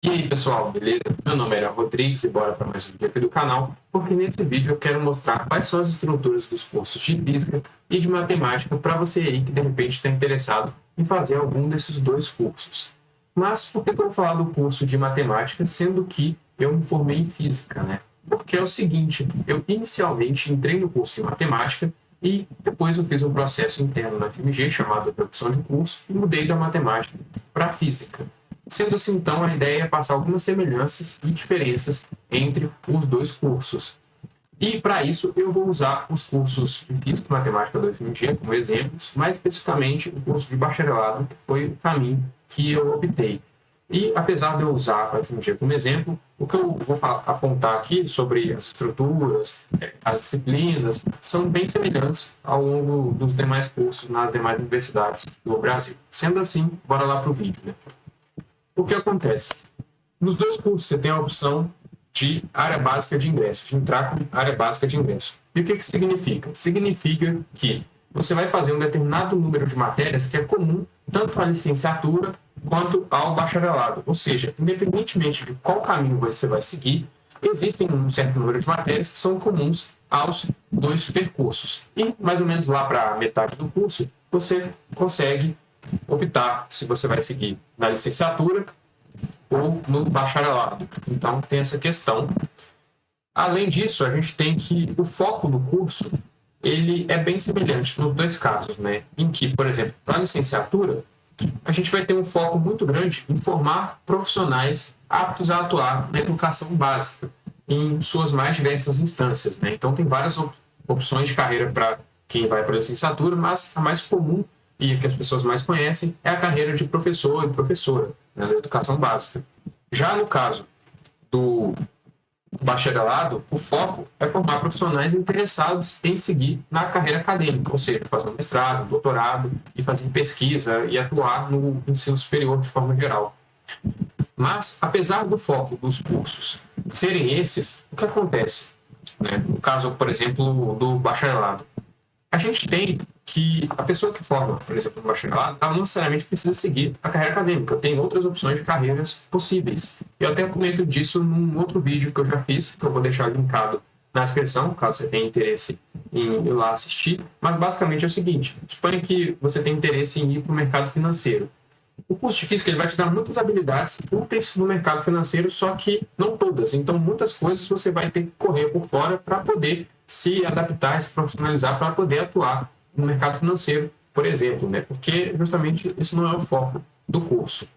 E aí pessoal, beleza? Meu nome é Rodrigues e bora para mais um vídeo aqui do canal, porque nesse vídeo eu quero mostrar quais são as estruturas dos cursos de Física e de Matemática para você aí que de repente está interessado em fazer algum desses dois cursos. Mas por que eu vou falar do curso de Matemática, sendo que eu me formei em Física, né? Porque é o seguinte, eu inicialmente entrei no curso de Matemática e depois eu fiz um processo interno na FMG chamado de opção de curso e mudei da Matemática para Física. Sendo assim, então, a ideia é passar algumas semelhanças e diferenças entre os dois cursos. E, para isso, eu vou usar os cursos de Física e Matemática da UFMG como exemplos, mais especificamente o curso de bacharelado, que foi o caminho que eu optei. E, apesar de eu usar a UFMG como exemplo, o que eu vou apontar aqui sobre as estruturas, as disciplinas, são bem semelhantes ao longo dos demais cursos nas demais universidades do Brasil. Sendo assim, bora lá para o vídeo, né? O que acontece? Nos dois cursos você tem a opção de área básica de ingresso, de entrar com área básica de ingresso. E o que isso significa? Significa que você vai fazer um determinado número de matérias que é comum tanto à licenciatura quanto ao bacharelado. Ou seja, independentemente de qual caminho você vai seguir, existem um certo número de matérias que são comuns aos dois percursos. E mais ou menos lá para metade do curso, você consegue optar se você vai seguir na licenciatura ou no bacharelado. Então, tem essa questão. Além disso, a gente tem que o foco do curso ele é bem semelhante nos dois casos, né? Em que, por exemplo, para a licenciatura, a gente vai ter um foco muito grande em formar profissionais aptos a atuar na educação básica em suas mais diversas instâncias, né? Então, tem várias opções de carreira para quem vai para a licenciatura, mas a mais comum e que as pessoas mais conhecem é a carreira de professor e professora, né, da educação básica. Já no caso do bacharelado, o foco é formar profissionais interessados em seguir na carreira acadêmica, ou seja, fazer um mestrado, um doutorado e fazer pesquisa e atuar no ensino superior de forma geral. Mas, apesar do foco dos cursos serem esses, o que acontece? Né? No caso, por exemplo, do bacharelado, a gente tem que a pessoa que forma, por exemplo, no bacharelado, ela não necessariamente precisa seguir a carreira acadêmica. Tem outras opções de carreiras possíveis. Eu até comento disso num outro vídeo que eu já fiz, que eu vou deixar linkado na descrição, caso você tenha interesse em ir lá assistir. Mas basicamente é o seguinte, suponha que você tem interesse em ir para o mercado financeiro. O curso de Física ele vai te dar muitas habilidades úteis no mercado financeiro, só que não todas. Então, muitas coisas você vai ter que correr por fora para poder se adaptar, se profissionalizar, para poder atuar no mercado financeiro, por exemplo, né? Porque justamente isso não é o foco do curso.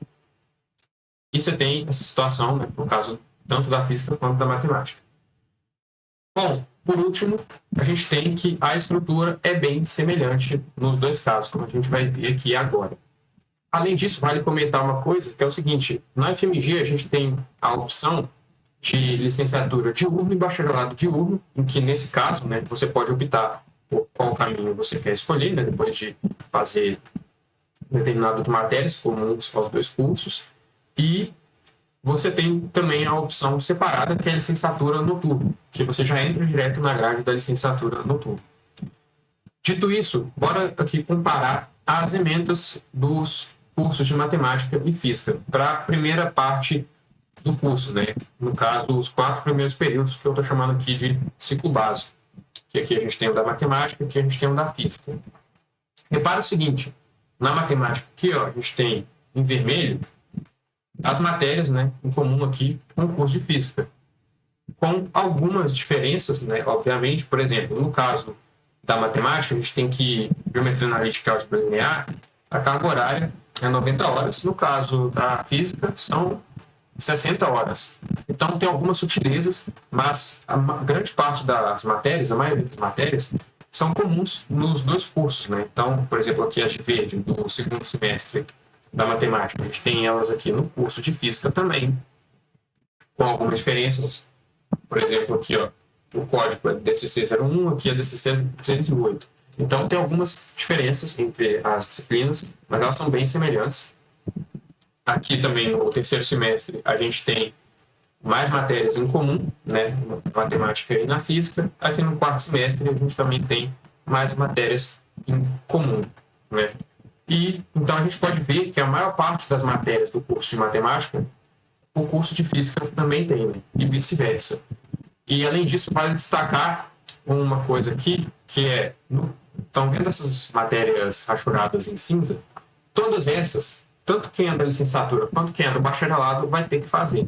E você tem essa situação, né, no caso tanto da física quanto da matemática. Bom, por último, a gente tem que a estrutura é bem semelhante nos dois casos, como a gente vai ver aqui agora. Além disso, vale comentar uma coisa, que é o seguinte, na FMG a gente tem a opção de licenciatura diurno e bacharelado diurno, em que nesse caso, né, você pode optar por qual caminho você quer escolher, né, depois de fazer determinado de matérias comuns aos dois cursos, e você tem também a opção separada, que é a licenciatura noturna, que você já entra direto na grade da licenciatura noturna. Dito isso, bora aqui comparar as emendas dos cursos de matemática e física para a primeira parte do curso, né? No caso, os 4 primeiros períodos que eu estou chamando aqui de ciclo básico, que aqui a gente tem o da matemática, aqui a gente tem o da física. Repara o seguinte, na matemática aqui, ó, a gente tem em vermelho as matérias, né, em comum aqui com o curso de física, com algumas diferenças, né, obviamente, por exemplo, no caso da matemática, a gente tem que geometria analítica e álgebra linear, a carga horária é 90 horas, no caso da física são 60 horas. Então, tem algumas sutilezas, mas a grande parte das matérias, a maioria das matérias, são comuns nos dois cursos, né? Então, por exemplo, aqui as de verde, do segundo semestre da matemática, a gente tem elas aqui no curso de física também, com algumas diferenças. Por exemplo, aqui, ó, o código é DCC01, aqui é DCC208. Então, tem algumas diferenças entre as disciplinas, mas elas são bem semelhantes. Aqui também no terceiro semestre a gente tem mais matérias em comum, né, na matemática e na física. Aqui no quarto semestre a gente também tem mais matérias em comum, né? E então a gente pode ver que a maior parte das matérias do curso de matemática o curso de física também tem, né? E vice-versa. E além disso, vale destacar uma coisa aqui, que é, estão vendo essas matérias rachuradas em cinza? Todas essas, tanto quem é da licenciatura quanto quem é do bacharelado, vai ter que fazer.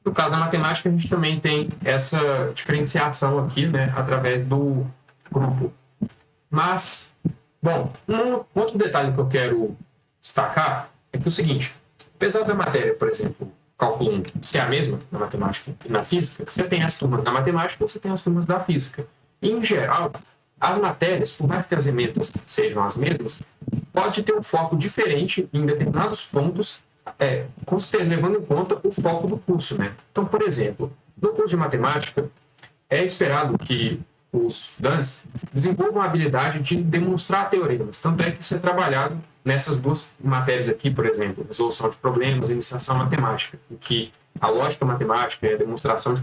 No caso da matemática, a gente também tem essa diferenciação aqui, né, através do grupo. Mas, bom, um outro detalhe que eu quero destacar é que é o seguinte, apesar da matéria, por exemplo, cálculo 1 ser a mesma na matemática e na física, você tem as turmas da matemática e você tem as turmas da física. E, em geral, as matérias, por mais que as emendas sejam as mesmas, pode ter um foco diferente em determinados pontos, levando em conta o foco do curso, né? Então, por exemplo, no curso de matemática, é esperado que os estudantes desenvolvam a habilidade de demonstrar teoremas. Tanto é que isso é trabalhado nessas duas matérias aqui, por exemplo, resolução de problemas e iniciação matemática, em que a lógica matemática e a demonstração de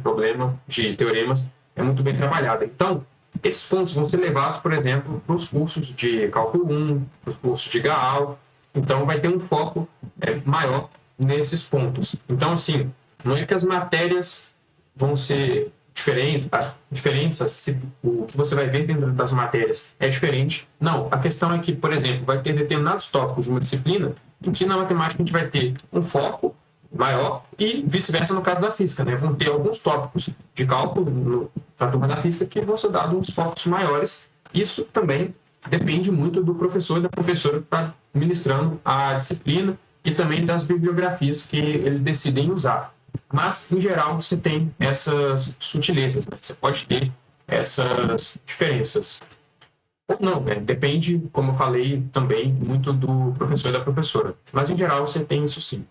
de teoremas é muito bem trabalhada. Então, esses pontos vão ser levados, por exemplo, para os cursos de cálculo 1, para os cursos de GAAL. Então, vai ter um foco maior nesses pontos. Então, assim, não é que as matérias vão ser diferentes, o que você vai ver dentro das matérias é diferente. Não, a questão é que, por exemplo, vai ter determinados tópicos de uma disciplina em que na matemática a gente vai ter um foco maior e vice-versa no caso da física, né? Vão ter alguns tópicos de cálculo para a turma da física que vão ser dados uns focos maiores. Isso também depende muito do professor e da professora que está ministrando a disciplina e também das bibliografias que eles decidem usar. Mas, em geral, você tem essas sutilezas, né? Você pode ter essas diferenças. Ou não, né? Depende, como eu falei, também muito do professor e da professora. Mas, em geral, você tem isso sim.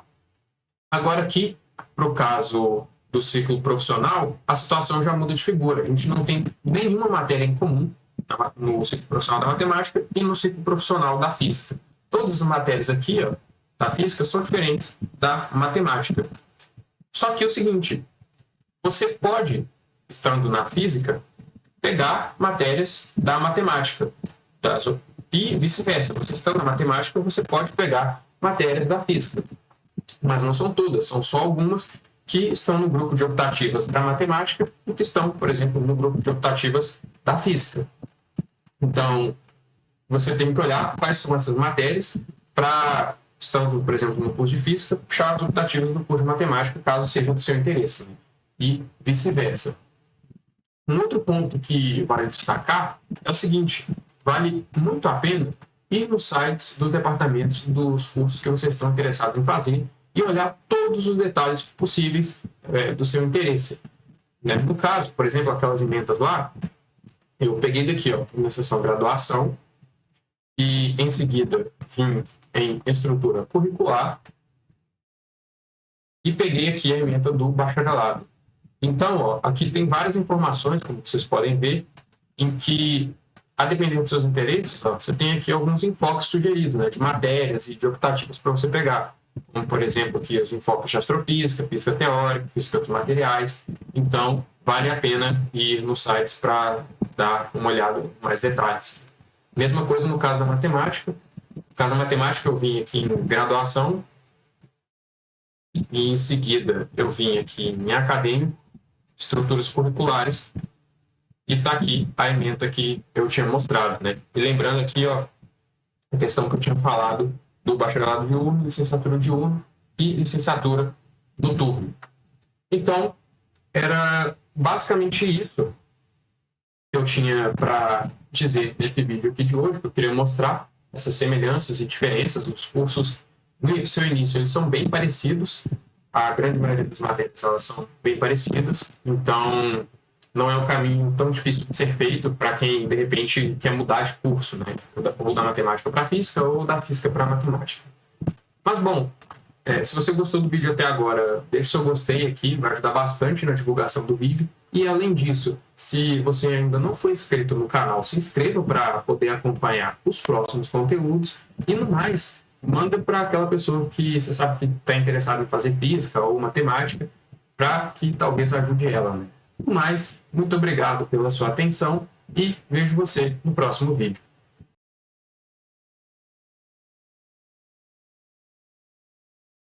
Agora, aqui, para o caso do ciclo profissional, a situação já muda de figura. A gente não tem nenhuma matéria em comum no ciclo profissional da matemática e no ciclo profissional da física. Todas as matérias aqui, ó, da física são diferentes da matemática. Só que é o seguinte, você pode, estando na física, pegar matérias da matemática. E vice-versa, você estando na matemática, você pode pegar matérias da física. Mas não são todas, são só algumas que estão no grupo de optativas da matemática e que estão, por exemplo, no grupo de optativas da física. Então, você tem que olhar quais são essas matérias para, estando, por exemplo, no curso de física, puxar as optativas do curso de matemática, caso seja do seu interesse, né? E vice-versa. Um outro ponto que vale destacar é o seguinte, vale muito a pena ir nos sites dos departamentos dos cursos que vocês estão interessados em fazer e olhar todos os detalhes possíveis do seu interesse. Né? No caso, por exemplo, aquelas emendas lá, eu peguei daqui, ó, na seção graduação, e em seguida vim em estrutura curricular e peguei aqui a ementa do bacharelado. Então, ó, aqui tem várias informações, como vocês podem ver, em que, a depender dos seus interesses, ó, você tem aqui alguns enfoques sugeridos, né, de matérias e de optativas para você pegar. Como, por exemplo, aqui os enfoques de astrofísica, física teórica, física dos materiais. Então, vale a pena ir nos sites para dar uma olhada em mais detalhes. Mesma coisa no caso da matemática. No caso da matemática, eu vim aqui em graduação e, em seguida, eu vim aqui em acadêmico, estruturas curriculares, e está aqui a ementa que eu tinha mostrado, né? E lembrando aqui, ó, a questão que eu tinha falado do bacharelado de UNO, licenciatura de UNO e licenciatura noturno. Então, era basicamente isso que eu tinha para dizer nesse vídeo aqui de hoje, que eu queria mostrar essas semelhanças e diferenças dos cursos. No seu início, eles são bem parecidos, a grande maioria das matérias elas são bem parecidas, então não é um caminho tão difícil de ser feito para quem, de repente, quer mudar de curso, né? Ou da matemática para física, ou da física para matemática. Mas, bom, se você gostou do vídeo até agora, deixe seu gostei aqui, vai ajudar bastante na divulgação do vídeo. E, além disso, se você ainda não foi inscrito no canal, se inscreva para poder acompanhar os próximos conteúdos. E, no mais, manda para aquela pessoa que você sabe que está interessada em fazer física ou matemática, para que talvez ajude ela, né? Mas, muito obrigado pela sua atenção e vejo você no próximo vídeo.